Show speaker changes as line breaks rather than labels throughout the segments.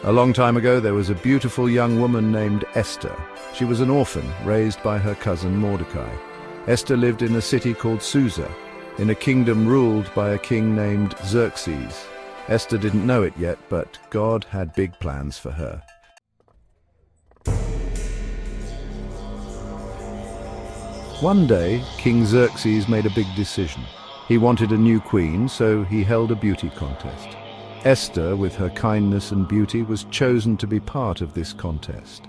A long time ago, there was a beautiful young woman named Esther. She was an orphan, raised by her cousin Mordecai. Esther lived in a city called Susa, in a kingdom ruled by a king named Xerxes. Esther didn't know it yet, but God had big plans for her. One day, King Xerxes made a big decision. He wanted a new queen, so he held a beauty contest. Esther, with her kindness and beauty, was chosen to be part of this contest.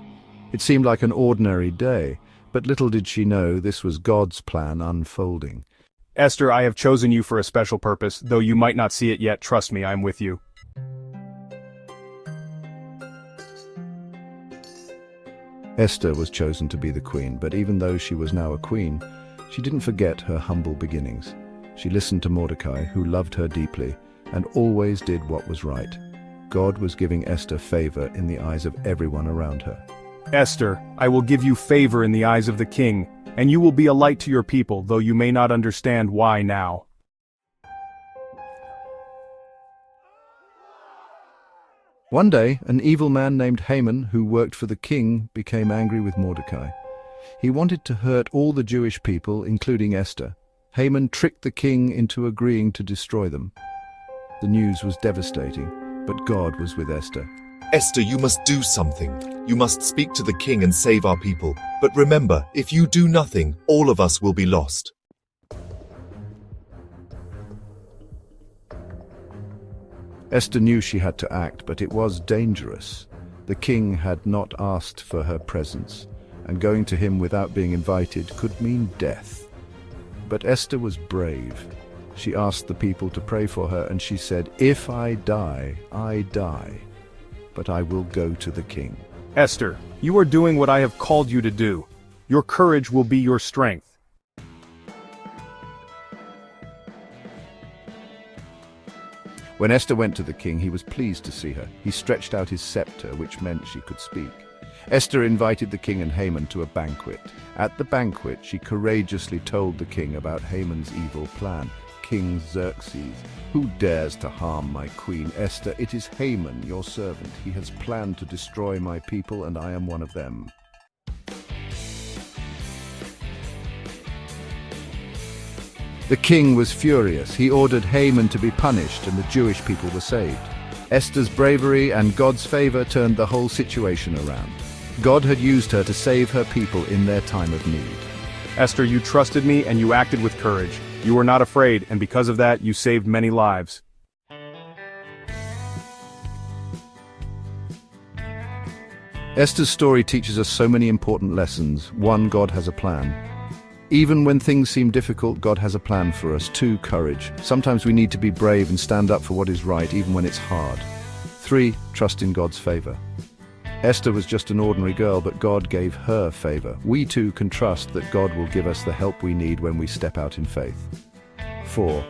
It seemed like an ordinary day, but little did she know this was God's plan unfolding.
Esther, I have chosen you for a special purpose, though you might not see it yet. Trust me, I am with you.
Esther was chosen to be the queen, but even though she was now a queen, she didn't forget her humble beginnings. She listened to Mordecai, who loved her deeply, and always did what was right. God was giving Esther favor in the eyes of everyone around her.
Esther, I will give you favor in the eyes of the king, and you will be a light to your people, though you may not understand why now.
One day, an evil man named Haman, who worked for the king, became angry with Mordecai. He wanted to hurt all the Jewish people, including Esther. Haman tricked the king into agreeing to destroy them. The news was devastating, but God was with Esther.
Esther, you must do something. You must speak to the king and save our people. But remember, if you do nothing, all of us will be lost.
Esther knew she had to act, but it was dangerous. The king had not asked for her presence, and going to him without being invited could mean death. But Esther was brave. She asked the people to pray for her, and she said, "If I die, I die, but I will go to the king."
Esther, you are doing what I have called you to do. Your courage will be your strength.
When Esther went to the king, he was pleased to see her. He stretched out his scepter, which meant she could speak. Esther invited the king and Haman to a banquet. At the banquet, she courageously told the king about Haman's evil plan. "King Xerxes, who dares to harm my queen Esther? It is Haman, your servant. He has planned to destroy my people, and I am one of them." The king was furious. He ordered Haman to be punished, and the Jewish people were saved. Esther's bravery and God's favor turned the whole situation around. God had used her to save her people in their time of need.
Esther, you trusted me and you acted with courage. You were not afraid, and because of that, you saved many lives.
Esther's story teaches us so many important lessons. 1, God has a plan. Even when things seem difficult, God has a plan for us. 2, courage. Sometimes we need to be brave and stand up for what is right, even when it's hard. 3, trust in God's favor. Esther was just an ordinary girl, but God gave her favor. We too can trust that God will give us the help we need when we step out in faith. 4,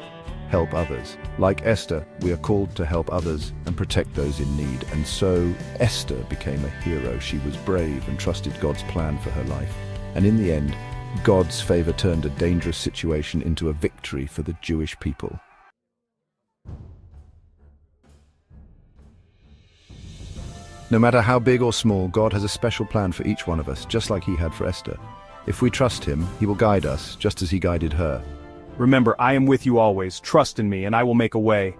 help others. Like Esther, we are called to help others and protect those in need. And so Esther became a hero. She was brave and trusted God's plan for her life. And in the end, God's favor turned a dangerous situation into a victory for the Jewish people. No matter how big or small, God has a special plan for each one of us, just like He had for Esther. If we trust Him, He will guide us, just as He guided her.
Remember, I am with you always. Trust in me, and I will make a way.